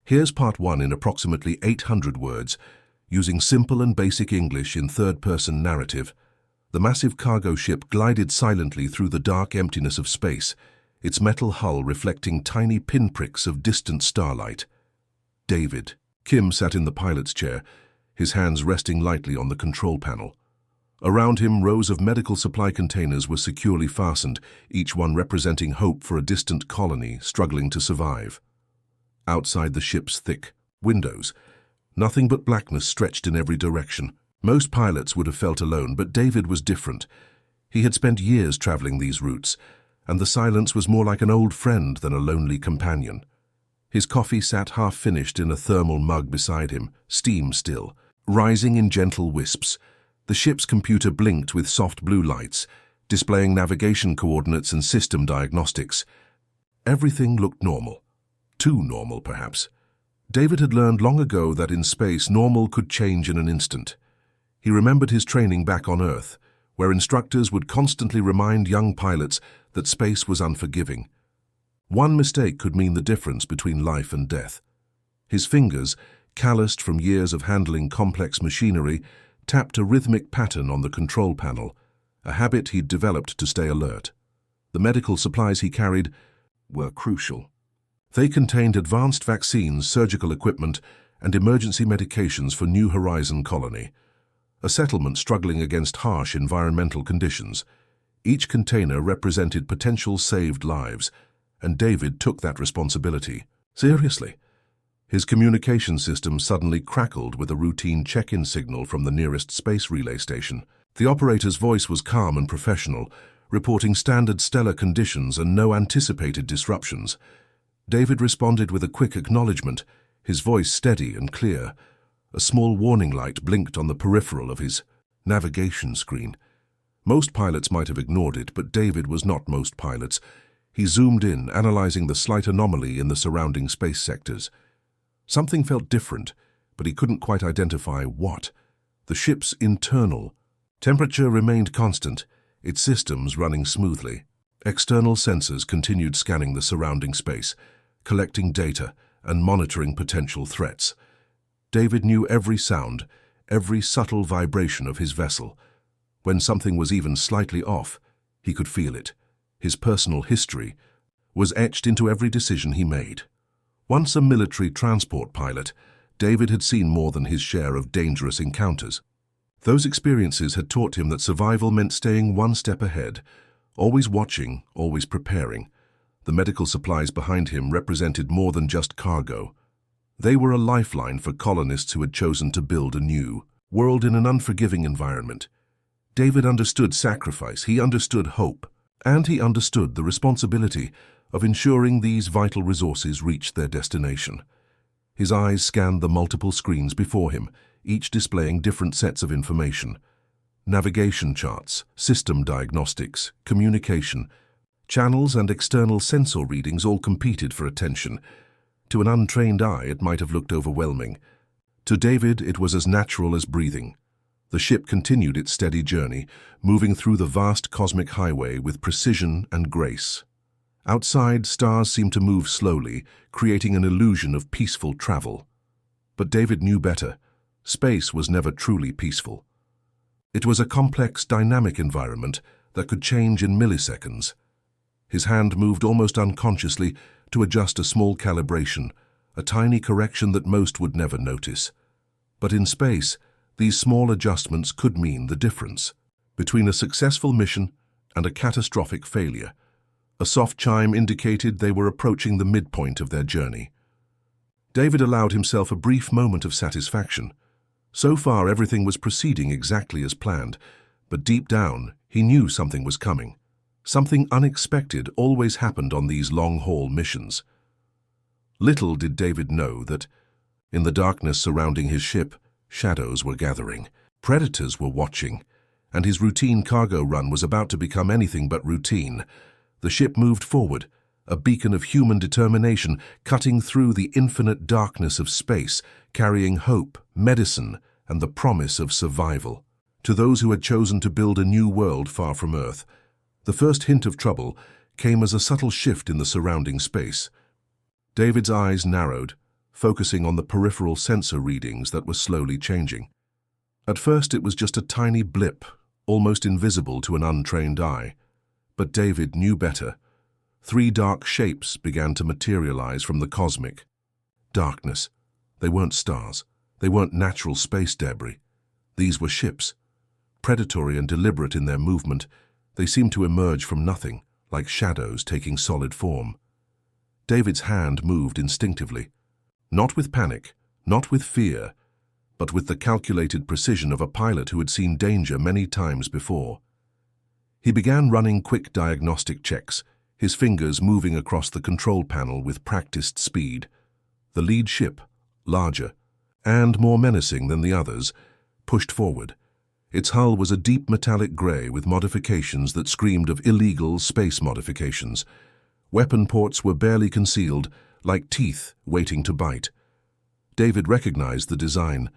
Here's part 1 in approximately 800 words, using simple and basic English in third-person narrative. The massive cargo ship glided silently through the dark emptiness of space, its metal hull reflecting tiny pinpricks of distant starlight. David. Kim sat in the pilot's chair, his hands resting lightly on the control panel. Around him, rows of medical supply containers were securely fastened, each one representing hope for a distant colony struggling to survive. Outside the ship's thick windows, nothing but blackness stretched in every direction. Most pilots would have felt alone, but David was different. He had spent years traveling these routes, and the silence was more like an old friend than a lonely companion. His coffee sat half-finished in a thermal mug beside him, steam still, rising in gentle wisps. The ship's computer blinked with soft blue lights, displaying navigation coordinates and system diagnostics. Everything looked normal. Too normal, perhaps. David had learned long ago that in space, normal could change in an instant. He remembered his training back on Earth, where instructors would constantly remind young pilots that space was unforgiving. One mistake could mean the difference between life and death. His fingers, calloused from years of handling complex machinery, tapped a rhythmic pattern on the control panel, a habit he'd developed to stay alert. The medical supplies he carried were crucial. They contained advanced vaccines, surgical equipment, and emergency medications for New Horizon colony, a settlement struggling against harsh environmental conditions. Each container represented potential saved lives, and David took that responsibility seriously. His communication system suddenly crackled with a routine check-in signal from the nearest space relay station. The operator's voice was calm and professional, reporting standard stellar conditions and no anticipated disruptions. David responded with a quick acknowledgement, his voice steady and clear. A small warning light blinked on the peripheral of his navigation screen. Most pilots might have ignored it, but David was not most pilots. He zoomed in, analyzing the slight anomaly in the surrounding space sectors. Something felt different, but he couldn't quite identify what. The ship's internal temperature remained constant, its systems running smoothly. External sensors continued scanning the surrounding space, collecting data and monitoring potential threats. David knew every sound, every subtle vibration of his vessel. When something was even slightly off, he could feel it. His personal history was etched into every decision he made. Once a military transport pilot, David had seen more than his share of dangerous encounters. Those experiences had taught him that survival meant staying one step ahead, always watching, always preparing. The medical supplies behind him represented more than just cargo. They were a lifeline for colonists who had chosen to build a new world in an unforgiving environment. David understood sacrifice, he understood hope, and he understood the responsibility of ensuring these vital resources reached their destination. His eyes scanned the multiple screens before him, each displaying different sets of information. Navigation charts, system diagnostics, communication, channels and external sensor readings all competed for attention. To an untrained eye, it might have looked overwhelming. To David, it was as natural as breathing. The ship continued its steady journey, moving through the vast cosmic highway with precision and grace. Outside, stars seemed to move slowly, creating an illusion of peaceful travel. But David knew better. Space was never truly peaceful. It was a complex, dynamic environment that could change in milliseconds. His hand moved almost unconsciously to adjust a small calibration, a tiny correction that most would never notice. But in space, these small adjustments could mean the difference between a successful mission and a catastrophic failure. A soft chime indicated they were approaching the midpoint of their journey. David allowed himself a brief moment of satisfaction. So far, everything was proceeding exactly as planned, but deep down, he knew something was coming. Something unexpected always happened on these long-haul missions. Little did David know that, in the darkness surrounding his ship, shadows were gathering. Predators were watching, and his routine cargo run was about to become anything but routine. The ship moved forward, a beacon of human determination, cutting through the infinite darkness of space, carrying hope, medicine, and the promise of survival. To those who had chosen to build a new world far from Earth, the first hint of trouble came as a subtle shift in the surrounding space. David's eyes narrowed, focusing on the peripheral sensor readings that were slowly changing. At first it was just a tiny blip, almost invisible to an untrained eye. But David knew better. 3 dark shapes began to materialize from the cosmic. Darkness. They weren't stars. They weren't natural space debris. These were ships. Predatory and deliberate in their movement, they seemed to emerge from nothing, like shadows taking solid form. David's hand moved instinctively. Not with panic, not with fear, but with the calculated precision of a pilot who had seen danger many times before. He began running quick diagnostic checks, his fingers moving across the control panel with practiced speed. The lead ship, larger and more menacing than the others, pushed forward. Its hull was a deep metallic gray with modifications that screamed of illegal space modifications. Weapon ports were barely concealed, like teeth waiting to bite. David recognized the design.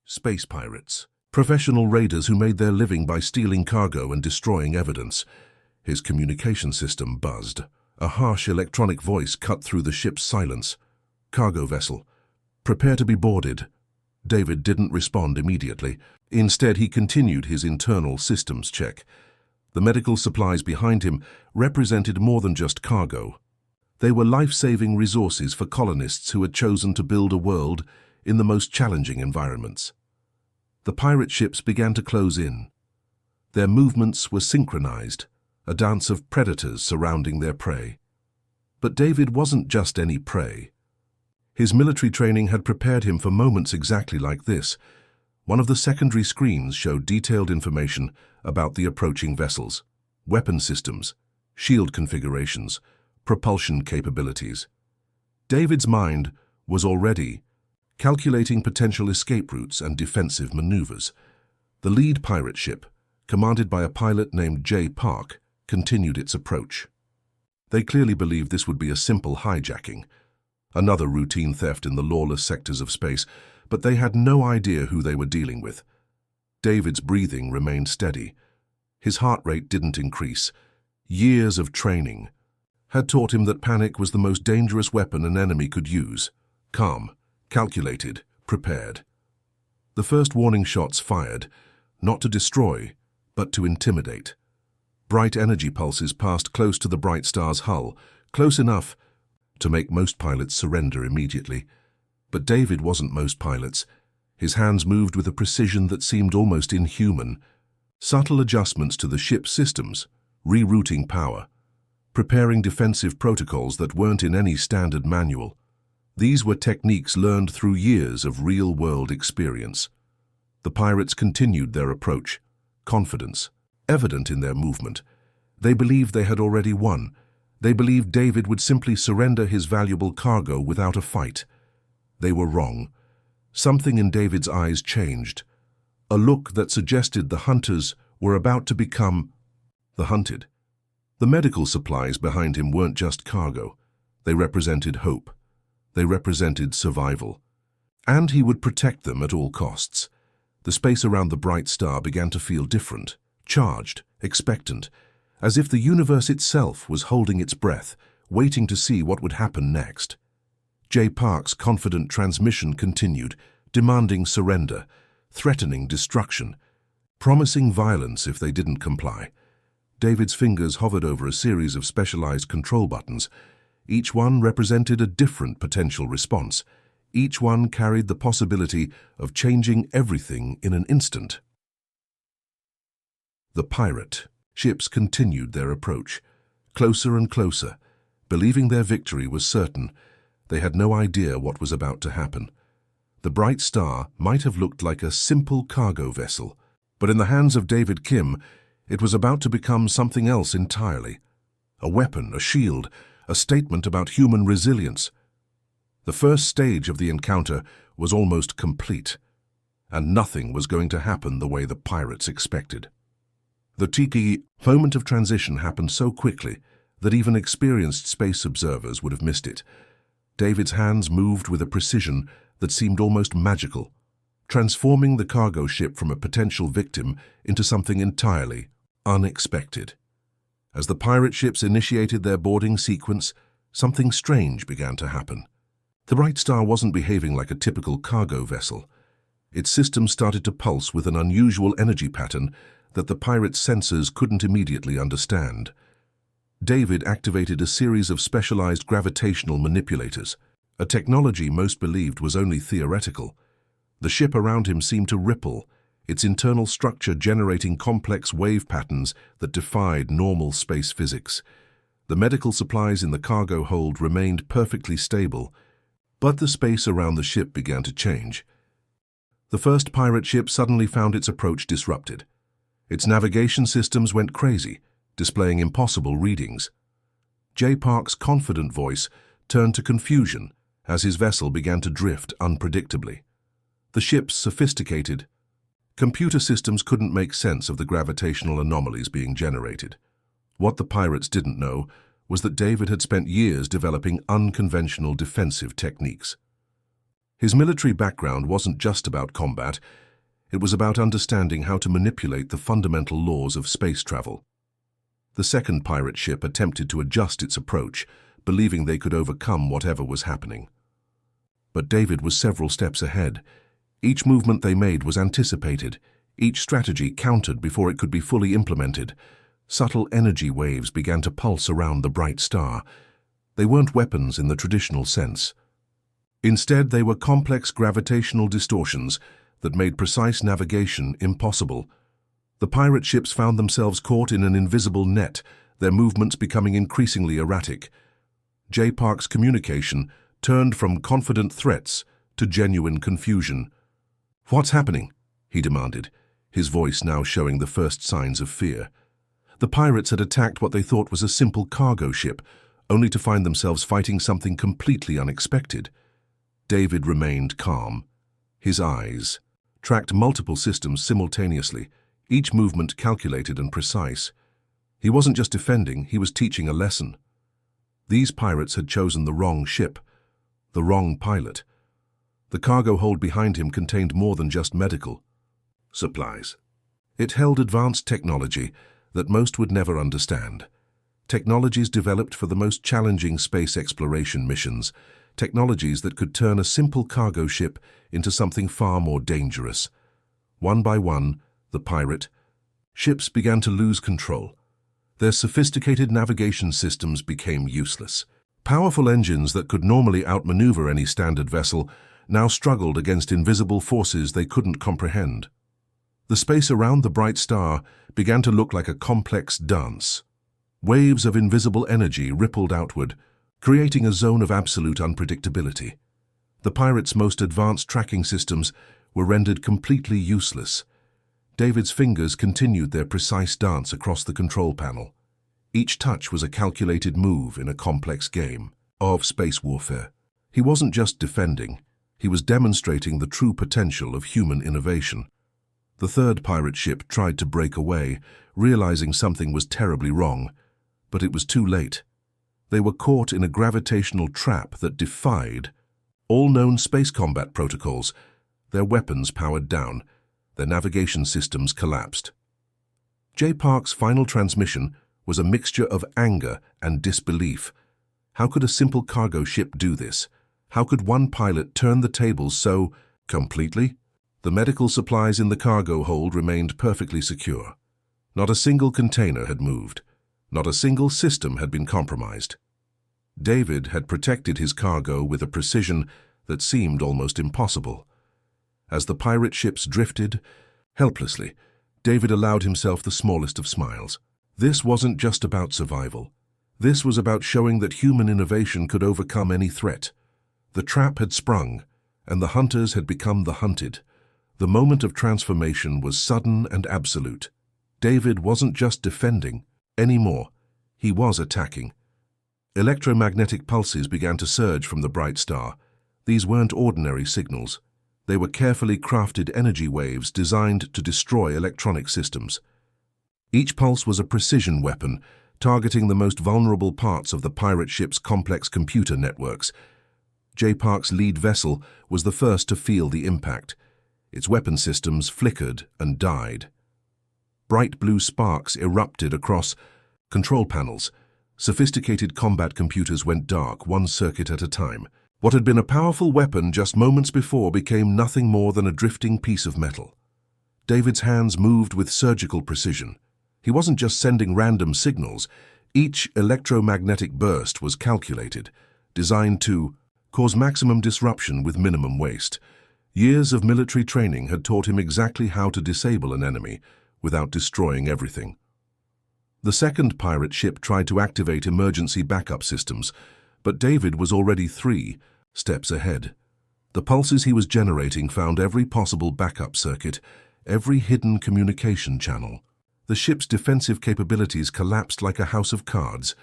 Space pirates. Professional raiders who made their living by stealing cargo and destroying evidence. His communication system buzzed. A harsh electronic voice cut through the ship's silence. "Cargo vessel. Prepare to be boarded." David didn't respond immediately. Instead, he continued his internal systems check. The medical supplies behind him represented more than just cargo. They were life-saving resources for colonists who had chosen to build a world in the most challenging environments. The pirate ships began to close in. Their movements were synchronized, a dance of predators surrounding their prey. But David wasn't just any prey. His military training had prepared him for moments exactly like this. One of the secondary screens showed detailed information about the approaching vessels, weapon systems, shield configurations, propulsion capabilities. David's mind was already calculating potential escape routes and defensive maneuvers. The lead pirate ship, commanded by a pilot named J. Park, continued its approach. They clearly believed this would be a simple hijacking, another routine theft in the lawless sectors of space, but they had no idea who they were dealing with. David's breathing remained steady. His heart rate didn't increase. Years of training had taught him that panic was the most dangerous weapon an enemy could use. Calm, calculated, prepared. The first warning shots fired, not to destroy, but to intimidate. Bright energy pulses passed close to the bright star's hull, close enough to make most pilots surrender immediately. But David wasn't most pilots. His hands moved with a precision that seemed almost inhuman. Subtle adjustments to the ship's systems, rerouting power, preparing defensive protocols that weren't in any standard manual. These were techniques learned through years of real-world experience. The pirates continued their approach, confidence evident in their movement. They believed they had already won. They believed David would simply surrender his valuable cargo without a fight. They were wrong. Something in David's eyes changed. A look that suggested the hunters were about to become the hunted. The medical supplies behind him weren't just cargo. They represented hope. They represented survival. And he would protect them at all costs. The space around the bright star began to feel different, charged, expectant, as if the universe itself was holding its breath, waiting to see what would happen next. J. Park's confident transmission continued, demanding surrender, threatening destruction, promising violence if they didn't comply. David's fingers hovered over a series of specialized control buttons. Each one represented a different potential response. Each one carried the possibility of changing everything in an instant. The pirate ships continued their approach, closer and closer. Believing their victory was certain, they had no idea what was about to happen. The bright star might have looked like a simple cargo vessel, but in the hands of David Kim, it was about to become something else entirely. A weapon, a shield, a statement about human resilience. The first stage of the encounter was almost complete, and nothing was going to happen the way the pirates expected. The tiki moment of transition happened so quickly that even experienced space observers would have missed it. David's hands moved with a precision that seemed almost magical, transforming the cargo ship from a potential victim into something entirely unexpected. As the pirate ships initiated their boarding sequence, something strange began to happen. The Bright Star wasn't behaving like a typical cargo vessel. Its system started to pulse with an unusual energy pattern that the pirates' sensors couldn't immediately understand. David activated a series of specialized gravitational manipulators, a technology most believed was only theoretical. The ship around him seemed to ripple, its internal structure generating complex wave patterns that defied normal space physics. The medical supplies in the cargo hold remained perfectly stable, but the space around the ship began to change. The first pirate ship suddenly found its approach disrupted. Its navigation systems went crazy, displaying impossible readings. J. Park's confident voice turned to confusion as his vessel began to drift unpredictably. The ship's sophisticated computer systems couldn't make sense of the gravitational anomalies being generated. What the pirates didn't know was that David had spent years developing unconventional defensive techniques. His military background wasn't just about combat, it was about understanding how to manipulate the fundamental laws of space travel. The second pirate ship attempted to adjust its approach, believing they could overcome whatever was happening. But David was several steps ahead. Each movement they made was anticipated, each strategy countered before it could be fully implemented. Subtle energy waves began to pulse around the Bright Star. They weren't weapons in the traditional sense. Instead, they were complex gravitational distortions that made precise navigation impossible. The pirate ships found themselves caught in an invisible net, their movements becoming increasingly erratic. J. Park's communication turned from confident threats to genuine confusion. "What's happening?" he demanded, his voice now showing the first signs of fear. The pirates had attacked what they thought was a simple cargo ship, only to find themselves fighting something completely unexpected. David remained calm. His eyes tracked multiple systems simultaneously, each movement calculated and precise. He wasn't just defending, he was teaching a lesson. These pirates had chosen the wrong ship, the wrong pilot. The cargo hold behind him contained more than just medical supplies. It held advanced technology that most would never understand. Technologies developed for the most challenging space exploration missions, technologies that could turn a simple cargo ship into something far more dangerous. One by one, the pirate ships began to lose control. Their sophisticated navigation systems became useless. Powerful engines that could normally outmaneuver any standard vessel now struggled against invisible forces they couldn't comprehend. The space around the Bright Star began to look like a complex dance. Waves of invisible energy rippled outward, creating a zone of absolute unpredictability. The pirates' most advanced tracking systems were rendered completely useless. David's fingers continued their precise dance across the control panel. Each touch was a calculated move in a complex game of space warfare. He wasn't just defending, he was demonstrating the true potential of human innovation. The third pirate ship tried to break away, realizing something was terribly wrong, but it was too late. They were caught in a gravitational trap that defied all known space combat protocols. Their weapons powered down, their navigation systems collapsed. J. Park's final transmission was a mixture of anger and disbelief. How could a simple cargo ship do this? How could one pilot turn the tables so completely? The medical supplies in the cargo hold remained perfectly secure. Not a single container had moved. Not a single system had been compromised. David had protected his cargo with a precision that seemed almost impossible. As the pirate ships drifted helplessly, David allowed himself the smallest of smiles. This wasn't just about survival. This was about showing that human innovation could overcome any threat. The trap had sprung, and the hunters had become the hunted. The moment of transformation was sudden and absolute. David wasn't just defending anymore. He was attacking. Electromagnetic pulses began to surge from the Bright Star. These weren't ordinary signals. They were carefully crafted energy waves designed to destroy electronic systems. Each pulse was a precision weapon, targeting the most vulnerable parts of the pirate ship's complex computer networks. J. Park's lead vessel was the first to feel the impact. Its weapon systems flickered and died. Bright blue sparks erupted across control panels. Sophisticated combat computers went dark, one circuit at a time. What had been a powerful weapon just moments before became nothing more than a drifting piece of metal. David's hands moved with surgical precision. He wasn't just sending random signals. Each electromagnetic burst was calculated, designed to cause maximum disruption with minimum waste. Years of military training had taught him exactly how to disable an enemy without destroying everything. The second pirate ship tried to activate emergency backup systems, but David was already 3 steps ahead. The pulses he was generating found every possible backup circuit, every hidden communication channel. The ship's defensive capabilities collapsed like a house of cards.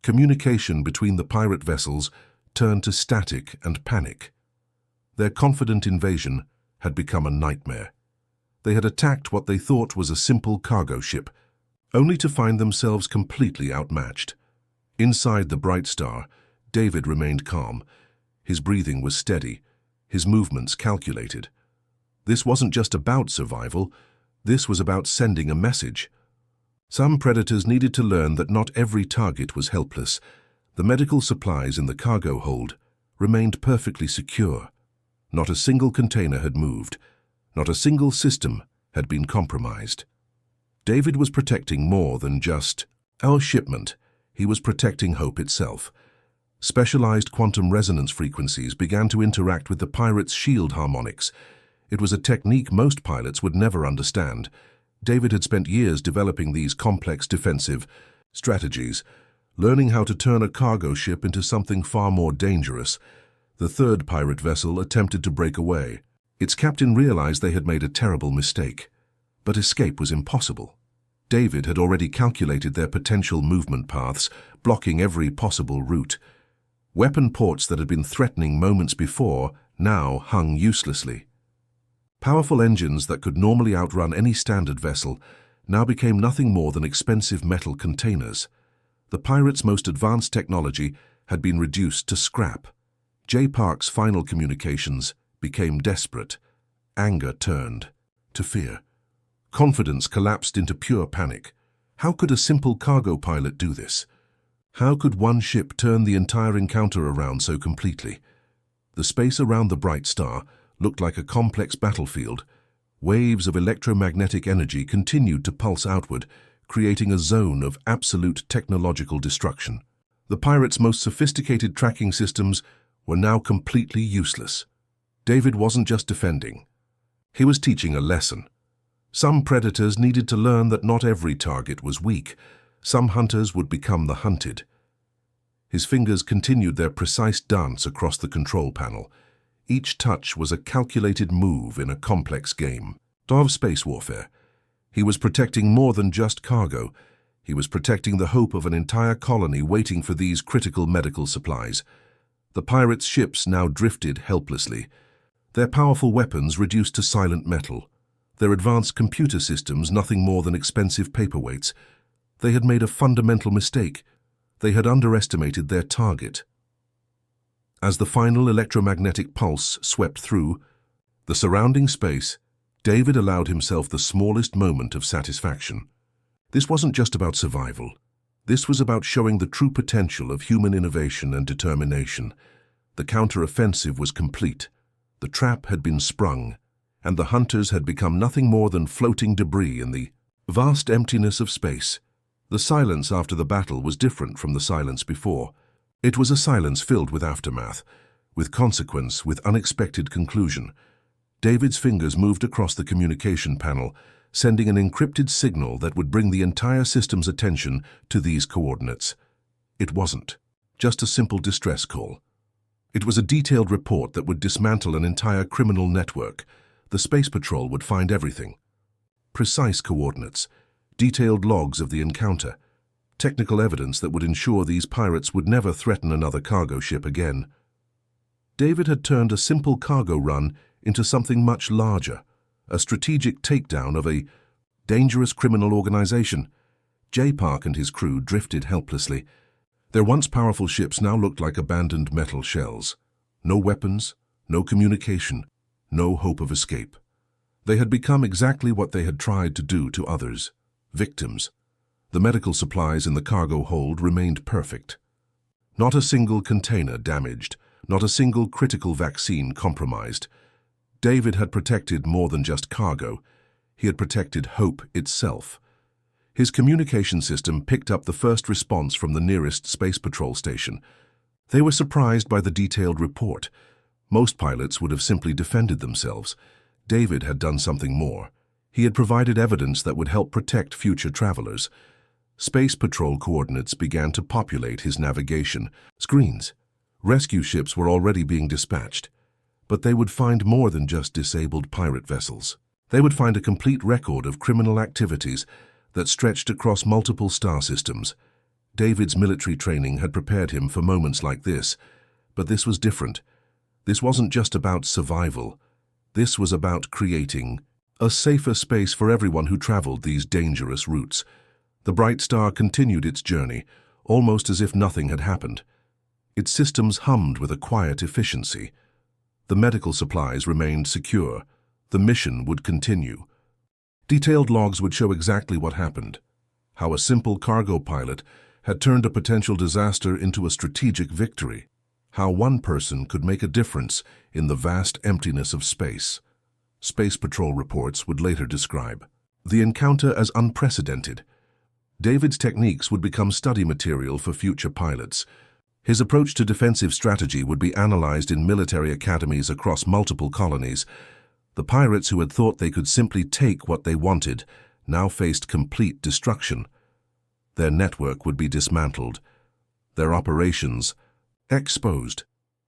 Communication between the pirate vessels turned to static and panic. Their confident invasion had become a nightmare. They had attacked what they thought was a simple cargo ship, only to find themselves completely outmatched. Inside the Bright Star, David remained calm. His breathing was steady, his movements calculated. This wasn't just about survival, this was about sending a message. Some predators needed to learn that not every target was helpless. The medical supplies in the cargo hold remained perfectly secure. Not a single container had moved. Not a single system had been compromised. David was protecting more than just our shipment. He was protecting hope itself. Specialized quantum resonance frequencies began to interact with the pirates' shield harmonics. It was a technique most pilots would never understand. David had spent years developing these complex defensive strategies, learning how to turn a cargo ship into something far more dangerous. The third pirate vessel attempted to break away. Its captain realized they had made a terrible mistake. But escape was impossible. David had already calculated their potential movement paths, blocking every possible route. Weapon ports that had been threatening moments before now hung uselessly. Powerful engines that could normally outrun any standard vessel now became nothing more than expensive metal containers. The pirates' most advanced technology had been reduced to scrap. J. Park's final communications became desperate. Anger turned to fear. Confidence collapsed into pure panic. How could a simple cargo pilot do this? How could one ship turn the entire encounter around so completely? The space around the Bright Star looked like a complex battlefield. Waves of electromagnetic energy continued to pulse outward, creating a zone of absolute technological destruction. The pirates' most sophisticated tracking systems were now completely useless. David wasn't just defending. He was teaching a lesson. Some predators needed to learn that not every target was weak. Some hunters would become the hunted. His fingers continued their precise dance across the control panel. Each touch was a calculated move in a complex game of space warfare. He was protecting more than just cargo. He was protecting the hope of an entire colony waiting for these critical medical supplies. The pirates' ships now drifted helplessly. Their powerful weapons reduced to silent metal. Their advanced computer systems nothing more than expensive paperweights. They had made a fundamental mistake. They had underestimated their target. As the final electromagnetic pulse swept through the surrounding space, David allowed himself the smallest moment of satisfaction. This wasn't just about survival. This was about showing the true potential of human innovation and determination. The counter-offensive was complete. The trap had been sprung, and the hunters had become nothing more than floating debris in the vast emptiness of space. The silence after the battle was different from the silence before. It was a silence filled with aftermath, with consequence, with unexpected conclusion. David's fingers moved across the communication panel, sending an encrypted signal that would bring the entire system's attention to these coordinates. It wasn't just a simple distress call. It was a detailed report that would dismantle an entire criminal network. The Space Patrol would find everything. Precise coordinates, detailed logs of the encounter, technical evidence that would ensure these pirates would never threaten another cargo ship again. David had turned a simple cargo run into something much larger, a strategic takedown of a dangerous criminal organization. J. Park and his crew drifted helplessly. Their once powerful ships now looked like abandoned metal shells. No weapons, no communication, no hope of escape. They had become exactly what they had tried to do to others, victims. The medical supplies in the cargo hold remained perfect. Not a single container damaged, not a single critical vaccine compromised. David had protected more than just cargo. He had protected hope itself. His communication system picked up the first response from the nearest space patrol station. They were surprised by the detailed report. Most pilots would have simply defended themselves. David had done something more. He had provided evidence that would help protect future travelers. Space patrol coordinates began to populate his navigation screens. Rescue ships were already being dispatched. But they would find more than just disabled pirate vessels. They would find a complete record of criminal activities that stretched across multiple star systems. David's military training had prepared him for moments like this, but this was different. This wasn't just about survival. This was about creating a safer space for everyone who traveled these dangerous routes. The bright star continued its journey, almost as if nothing had happened. Its systems hummed with a quiet efficiency. The medical supplies remained secure. The mission would continue. Detailed logs would show exactly what happened, how a simple cargo pilot had turned a potential disaster into a strategic victory, how one person could make a difference in the vast emptiness of space. Space Patrol reports would later describe the encounter as unprecedented. David's techniques would become study material for future pilots. His approach to defensive strategy would be analyzed in military academies across multiple colonies. The pirates who had thought they could simply take what they wanted now faced complete destruction. Their network would be dismantled, their operations exposed,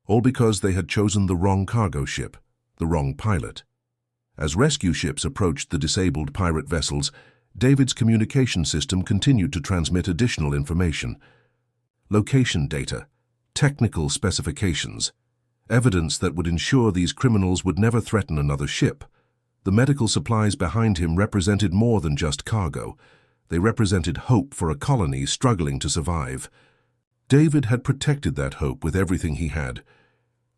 all because they had chosen the wrong cargo ship, the wrong pilot. As rescue ships approached the disabled pirate vessels, David's communication system continued to transmit additional information. Location data, technical specifications, evidence that would ensure these criminals would never threaten another ship. The medical supplies behind him represented more than just cargo. They represented hope for a colony struggling to survive. David had protected that hope with everything he had.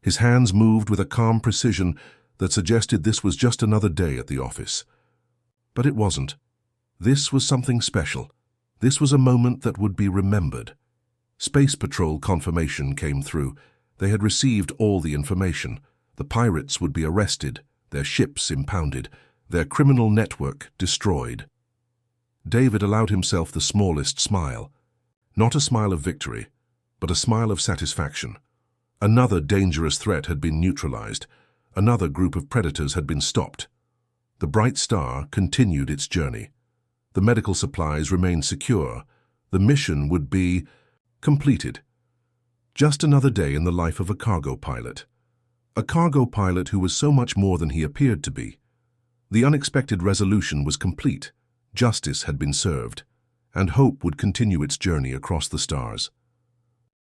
His hands moved with a calm precision that suggested this was just another day at the office. But it wasn't. This was something special. This was a moment that would be remembered. Space Patrol confirmation came through. They had received all the information. The pirates would be arrested, their ships impounded, their criminal network destroyed. David allowed himself the smallest smile. Not a smile of victory, but a smile of satisfaction. Another dangerous threat had been neutralized. Another group of predators had been stopped. The bright star continued its journey. The medical supplies remained secure. The mission would be completed. Just another day in the life of a cargo pilot. A cargo pilot who was so much more than he appeared to be. The unexpected resolution was complete. Justice had been served, and hope would continue its journey across the stars.